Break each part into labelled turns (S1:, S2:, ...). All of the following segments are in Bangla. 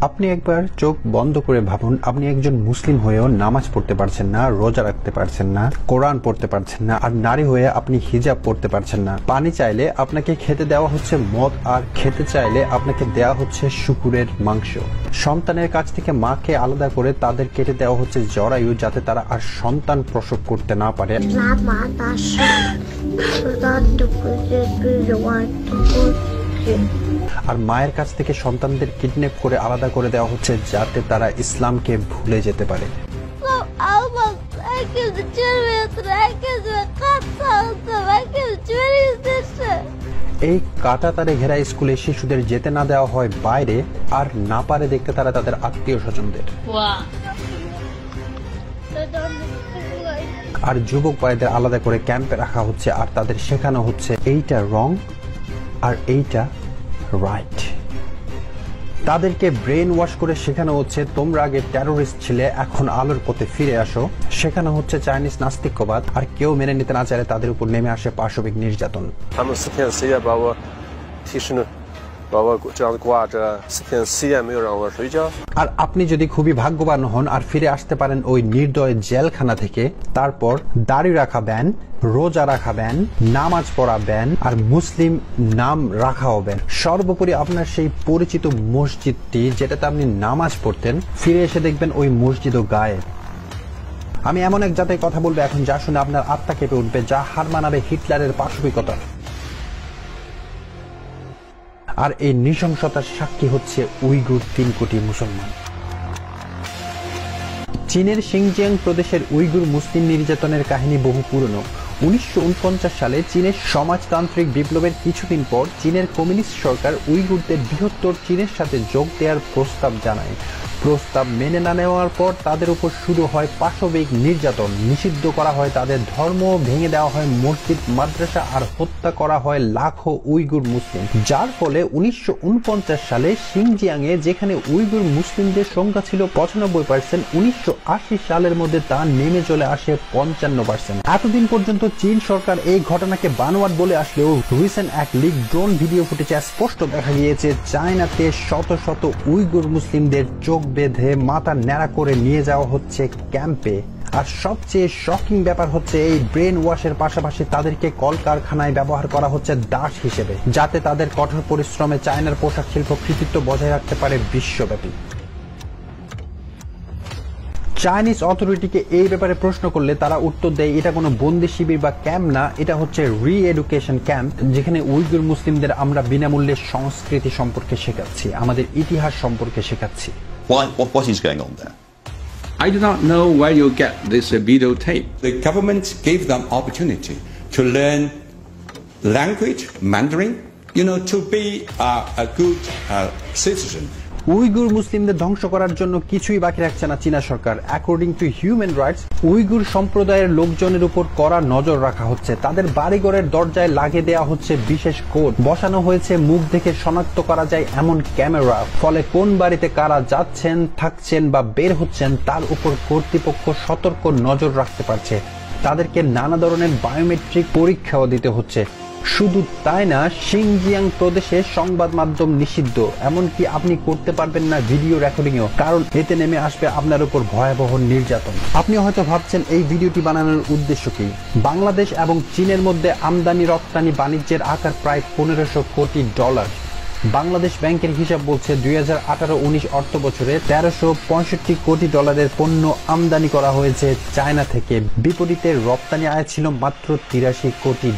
S1: আপনি একবার চোখ বন্ধ করে ভাবুন, আপনি একজন মুসলিম হয়েও নামাজ পড়তে পারছেন না, রোজা রাখতে পারছেন না, কোরআন পড়তে পারছেন না, আর নারী হয়ে আপনি হিজাব পড়তে পারছেন না। পানি চাইলে আপনাকে খেতে দেওয়া হচ্ছে মদ, আর খেতে চাইলে আপনাকে দেওয়া হচ্ছে শুকুরের মাংস। সন্তানের কাছ থেকে মাকে আলাদা করে তাদের কেটে দেওয়া হচ্ছে জরায়ু, যাতে তারা আর সন্তান প্রসব করতে না পারে। আর মায়ের কাছ থেকে সন্তানদের কিডন্যাপ করে আলাদা করে দেওয়া হচ্ছে, যাতে তারা ইসলামকে ভুলে যেতে পারে। এই কাঁটাতারে ঘেরা স্কুলে শিশুদের যেতে না দেওয়া হয় বাইরে, আর না পারে দেখতে তারা তাদের আত্মীয় স্বজনদের। আর যুবক ভাইদের আলাদা করে ক্যাম্পে রাখা হচ্ছে, আর তাদের শেখানো হচ্ছে এইটা রং আর এইটা রাইট। তাদেরকে ব্রেন ওয়াশ করে শেখানো হচ্ছে তোমরা আগে টেরোরিস্ট ছিলে, এখন আলোর পথে ফিরে আসো। শেখানো হচ্ছে চাইনিজ নাস্তিকবাদ, আর কেউ মেনে নিতে না চাইলে তাদের উপর নেমে আসে পাশবিক নির্যাতন। আর আপনি যদি খুবই ভাগ্যবান হন আর ফিরে আসতে পারেন ওই নির্দয় জেলখানা থেকে, তারপর দাড়ি রাখা ব্যান, রোজা রাখা ব্যান, নামাজ পড়া ব্যান, আর মুসলিম নাম রাখাও ব্যান। সর্বোপরি আপনার সেই পরিচিত মসজিদটি যেটাতে আপনি নামাজ পড়তেন, ফিরে এসে দেখবেন ওই মসজিদও গায়েব। আমি এমন এক জাতের কথা বলবো এখন যা শুনে আপনার আত্মা কেঁপে উঠবে, যা হার মানাবে হিটলারের পাশবিকতা। আর এই নৃশংসতার সাক্ষী হচ্ছে উইগুর 3 কোটি মুসলমান। চীনের সিনজিয়াং প্রদেশের উইগুর মুসলিম নির্যাতনের কাহিনী বহু পুরনো। 1949 সালে চীনের সমাজতান্ত্রিক বিপ্লবের কিছুদিন পর চীনের কমিউনিস্ট সরকার উইগুরদের বৃহত্তর চীনের সাথে যোগ দেওয়ার প্রস্তাব জানায়। প্রস্তাব মেনে না নেওয়ার পর তাদের উপর শুরু হয় পাশবিক নির্যাতন। নিষিদ্ধ করা হয় তাদের ধর্ম, ভেঙে দেওয়া হয় মসজিদ মাদ্রাসা, আর হত্যা করা হয় লাখো উইগুর মুসলিম। যার ফলে 1949 সালে সিনজিয়াংয়ে যেখানে উইগুর মুসলিমদের সংখ্যা ছিল 95%, 1980 সালের মধ্যে তা নেমে চলে আসে 55%। এতদিন পর্যন্ত চীন সরকার এই ঘটনাকে বানোয়াট বলে আসলেও রিসেন্ট এক লিক ড্রোন ভিডিও ফুটেজে স্পষ্ট দেখা গিয়েছে চায়নাতে শত শত উইগুর মুসলিমদের চোখ বেঁধে মাথা ন্যাড়া করে নিয়ে যাওয়া হচ্ছে ক্যাম্পে। আর সবচেয়ে শকিং ব্যাপার হচ্ছে এই ব্রেন ওয়াশের পাশাপাশি তাদেরকে কলকারখানায় ব্যবহার করা হচ্ছে দাস হিসেবে, যাতে তাদের কঠোর পরিশ্রমে চায়নার পোশাক শিল্প কৃতিত্ব বজায় রাখতে পারে বিশ্বব্যাপী। চাইনিজ অথরিটিকে এই ব্যাপারে প্রশ্ন করলে তারা উত্তর দেয় এটা কোনো বন্দি শিবির বা ক্যাম্প না, এটা হচ্ছে রি-এডুকেশন ক্যাম্প, যেখানে উইগুর মুসলিমদের আমরা বিনামূল্যে সংস্কৃতি সম্পর্কে শেখাচ্ছি, আমাদের ইতিহাস সম্পর্কে শেখাচ্ছি।
S2: What is going on there?
S3: I do not know where you get this videotape.
S4: The government gave them opportunity to learn language, Mandarin, to be a good citizen.
S1: Uyghur মুসলিমদের ধ্বংস করার জন্য কিছুই বাকি রাখছে না চীনা সরকার। According to human rights, Uyghur সম্প্রদায়ের লোকজনের উপর কড়া নজর রাখা হচ্ছে। তাদের বাড়িঘরের দরজায় লাগিয়ে দেওয়া হচ্ছে বিশেষ কোড, বসানো হয়েছে মুখ দেখে শনাক্ত করা যায় এমন ক্যামেরা। ফলে কোন বাড়িতে কারা যাচ্ছেন, থাকছেন বা বের হচ্ছেন তার উপর কর্তৃপক্ষ সতর্ক নজর রাখতে পারছে। তাদেরকে নানা ধরনের বায়োমেট্রিক পরীক্ষাও দিতে হচ্ছে। শুধু তাই না, সিনজিয়াং প্রদেশে সংবাদ মাধ্যম নিষিদ্ধ, এমনকি আপনি করতে পারবেন না ভিডিও রেকর্ডিংও, কারণ এতে নেমে আসবে আপনার উপর ভয়াবহ নির্যাতন। আপনি হয়তো ভাবছেন এই ভিডিওটি বানানোর উদ্দেশ্য কি। বাংলাদেশ এবং চীনের মধ্যে আমদানি রপ্তানি বাণিজ্যের আকার প্রায় $1500 কোটি। বাংলাদেশ ব্যাংকের হিসাব বলছে 2018-19 অর্থ বছরে $1365 কোটি পণ্য আমদানি করা হয়েছে চায়না থেকে। বিপরীতে রপ্তানি আয় ছিল মাত্র $83 কোটি।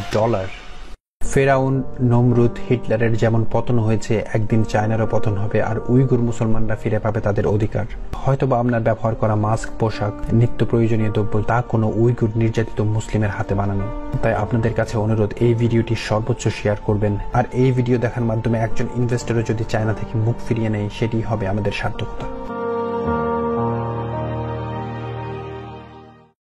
S1: ফেরাউন, নমরুদ, হিটলারের যেমন পতন হয়েছে, একদিন চায়নারও পতন হবে, আর উইগুর মুসলমানরা ফিরে পাবে তাদের অধিকার। হয়তোবা আপনার ব্যবহার করা মাস্ক, পোশাক, নিত্য প্রয়োজনীয় দ্রব্য তা কোনো উইগুর নির্যাতিত মুসলিমের হাতে বানানো। তাই আপনাদের কাছে অনুরোধ, এই ভিডিওটি সর্বোচ্চ শেয়ার করবেন। আর এই ভিডিও দেখার মাধ্যমে একজন ইনভেস্টরও যদি চায়না থেকে মুখ ফিরিয়ে নেয়, সেটি হবে আমাদের সার্থকতা।